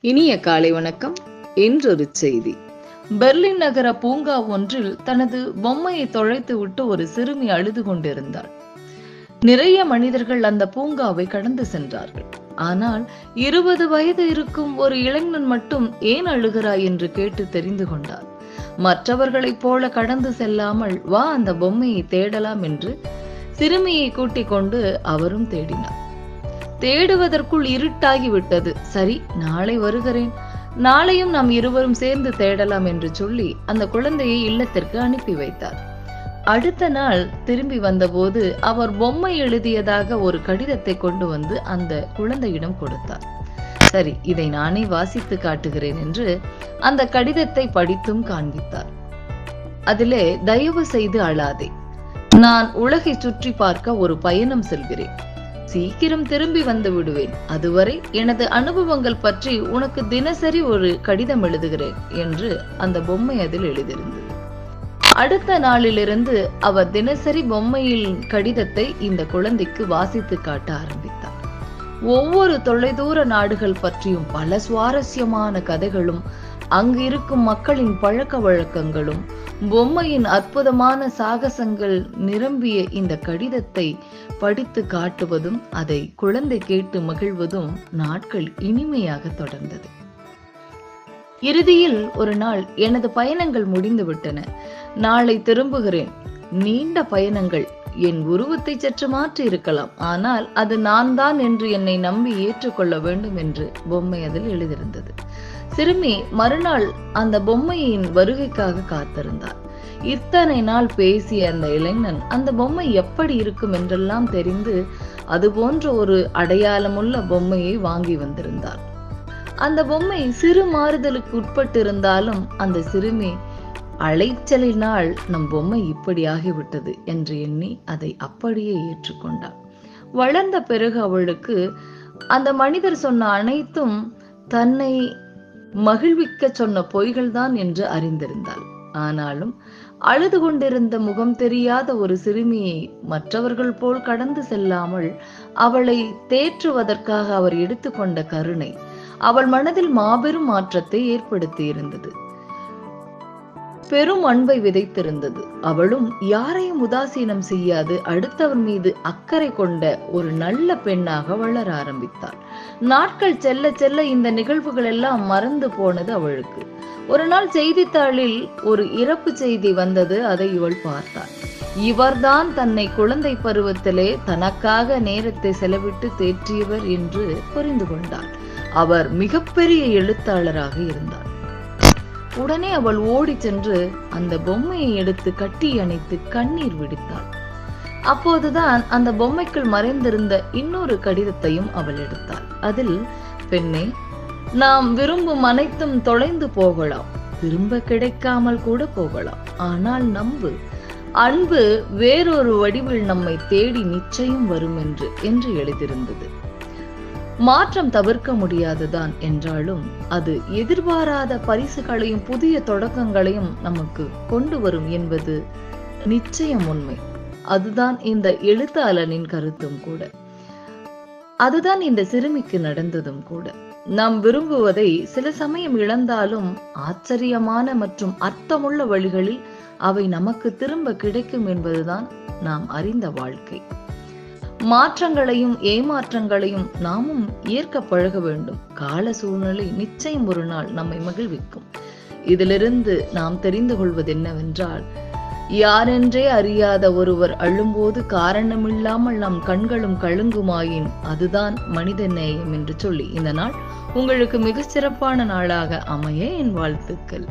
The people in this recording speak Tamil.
இனிய காலை வணக்கம். என்றொரு செய்தி. பெர்லின் நகர பூங்கா ஒன்றில் தனது பொம்மையை தொலைத்து விட்டு ஒரு சிறுமி அழுது கொண்டிருந்தாள். நிறைய மனிதர்கள் அந்த பூங்காவை கடந்து சென்றார்கள். ஆனால் 20 வயது இருக்கும் ஒரு இளைஞன் மட்டும் ஏன் அழுகிறாய் என்று கேட்டு தெரிந்து கொண்டார். மற்றவர்களைப் போல கடந்து செல்லாமல் வா அந்த பொம்மையை தேடலாம் என்று சிறுமியை கூட்டிக் கொண்டு அவரும் தேடினார். தேடுவதற்குள் இருட்டாகிவிட்டது. சரி, நாளை வருகிறேன், நாளையும் நாம் இருவரும் சேர்ந்து தேடலாம் என்று சொல்லி அந்த குழந்தையை இல்லத்திற்கு அனுப்பி வைத்தார். அடுத்த நாள் திரும்பி வந்தபோது அவர் பொம்மை எழுதியதாக ஒரு கடிதத்தை கொண்டு வந்து அந்த குழந்தையிடம் கொடுத்தார். சரி, இதை நானே வாசித்து காட்டுகிறேன் என்று அந்த கடிதத்தை படித்தும் காண்பித்தார். அதிலே, தயவு செய்து அழாதே, நான் உலகை சுற்றி பார்க்க ஒரு பயணம் செல்கிறேன், சீக்கிரம் திரும்பி வந்து விடுவேன், அதுவரை எனது அனுபவங்கள் பற்றி உனக்கு தினசரி ஒரு கடிதம் எழுதுகிறேன் என்று அந்த பொம்மை அதில் எழுதியிருந்தது. அடுத்த நாளிலிருந்து அவர் தினசரி பொம்மையில் கடிதத்தை இந்த குழந்தைக்கு வாசித்து காட்ட ஆரம்பித்தார். ஒவ்வொரு தொலைதூர நாடுகள் பற்றியும் பல சுவாரஸ்யமான கதைகளும், அங்கு இருக்கும் மக்களின் பழக்க வழக்கங்களும், பொம்மையின் அற்புதமான சாகசங்கள் நிரம்பிய இந்த கடிதத்தை படித்து காட்டுவதும், அதை குழந்தை கேட்டு மகிழ்வதும் நாட்கள் இனிமையாக தொடர்ந்தது. இறுதியில் ஒரு நாள், எனது பயணங்கள் முடிந்து விட்டன, நாளை திரும்புகிறேன். நீண்ட பயணங்கள், என் உருவத்தை சற்று மாற்றி இருக்கலாம், ஆனால் அது நான் தான் என்று என்னை நம்பி ஏற்றுக்கொள்ள வேண்டும் என்று பொம்மை அதில் எழுதியிருந்தது. சிறுமி மறுநாள் அந்த பொம்மையின் வருகைக்காக காத்திருந்தார். இத்தனை நாள் பேசிய அந்த இளைஞன் அந்த பொம்மை எப்படி இருக்கும் என்றெல்லாம் தெரிந்து அது போன்ற ஒரு அடையாளமுள்ள பொம்மையை வாங்கி வந்திருந்தார். அந்த பொம்மை சிறு மாறுதலுக்கு உட்பட்டிருந்தாலும் அந்த சிறுமி அலைச்சலினால் நம் பொம்மை இப்படி ஆகிவிட்டது என்று எண்ணி அதை அப்படியே ஏற்றுக்கொண்டாள். வளர்ந்த பிறகு அவளுக்கு அந்த மனிதர் சொன்ன அனைத்தும் தன்னை மகிழ்விக்க சொன்ன பொய்கள்தான் என்று அறிந்திருந்தாள். ஆனாலும் அழுது கொண்டிருந்த முகம் தெரியாத ஒரு சிறுமியை மற்றவர்கள் போல் கடந்து செல்லாமல் அவளை தேற்றுவதற்காக அவர் எடுத்துக்கொண்ட கருணை அவள் மனதில் மாபெரும் மாற்றத்தை ஏற்படுத்தி இருந்தது. பெரும் அன்பை விதைத்திருந்தது. அவளும் யாரையும் உதாசீனம் செய்யாது அடுத்தவர் மீது அக்கறை கொண்ட ஒரு நல்ல பெண்ணாக வளர ஆரம்பித்தாள். நாட்கள் செல்ல செல்ல இந்த நிகழ்வுகள் எல்லாம் மறந்து போனது அவளுக்கு. ஒரு நாள் செய்தித்தாளில் ஒரு இறப்பு செய்தி வந்தது. அதை இவள் பார்த்தாள். இவர்தான் தன்னை குழந்தை பருவத்திலே தனக்காக நேரத்தை செலவிட்டு தேற்றியவர் என்று புரிந்து கொண்டாள். அவர் மிகப்பெரிய எழுத்தாளராக இருந்தார். உடனே அவள் ஓடி சென்று அந்த பொம்மையை எடுத்து கட்டி அணைத்து கண்ணீர் விடுத்தாள். அப்போதுதான் அந்த பொம்மைக்குள் மறைந்திருந்த இன்னொரு கடிதத்தையும் அவள் எடுத்தாள். அதில், பெண்ணே, நாம் விரும்பும் அனைத்தும் தொலைந்து போகலாம், திரும்ப கிடைக்காமல் கூட போகலாம், ஆனால் நம்பு, அன்பு வேறொரு வடிவில் நம்மை தேடி நிச்சயம் வரும் என்று எழுதியிருந்தது. மாற்றம் தவிர்க்க முடியாதுதான் என்றாலும் அது எதிர்பாராத பரிசுகளையும் புதிய தொடக்கங்களையும் நமக்கு கொண்டு வரும் என்பது நிச்சயம் உண்மை. அதுதான் இந்த எழுத்தாளனின் கருத்தும் கூட. அதுதான் இந்த சிறுமிக்கு நடந்ததும் கூட. நாம் விரும்புவதை சில சமயம் இழந்தாலும் ஆச்சரியமான மற்றும் அர்த்தமுள்ள வழிகளில் அவை நமக்கு திரும்ப கிடைக்கும் என்பதுதான் நாம் அறிந்த வாழ்க்கை. மாற்றங்களையும் ஏமாற்றங்களையும் நாமும் ஏற்க பழக வேண்டும். கால சூழ்நிலை நிச்சயம் ஒரு நாள் நம்மை மகிழ்விக்கும். இதிலிருந்து நாம் தெரிந்து கொள்வது என்னவென்றால், யாரென்றே அறியாத ஒருவர் அழும்போது காரணமில்லாமல் நம் கண்களும் கலங்குமாயின் அதுதான் மனித நேயம் என்று சொல்லி இந்த நாள் உங்களுக்கு மிகச் சிறப்பான நாளாக அமைய என் வாழ்த்துக்கள்.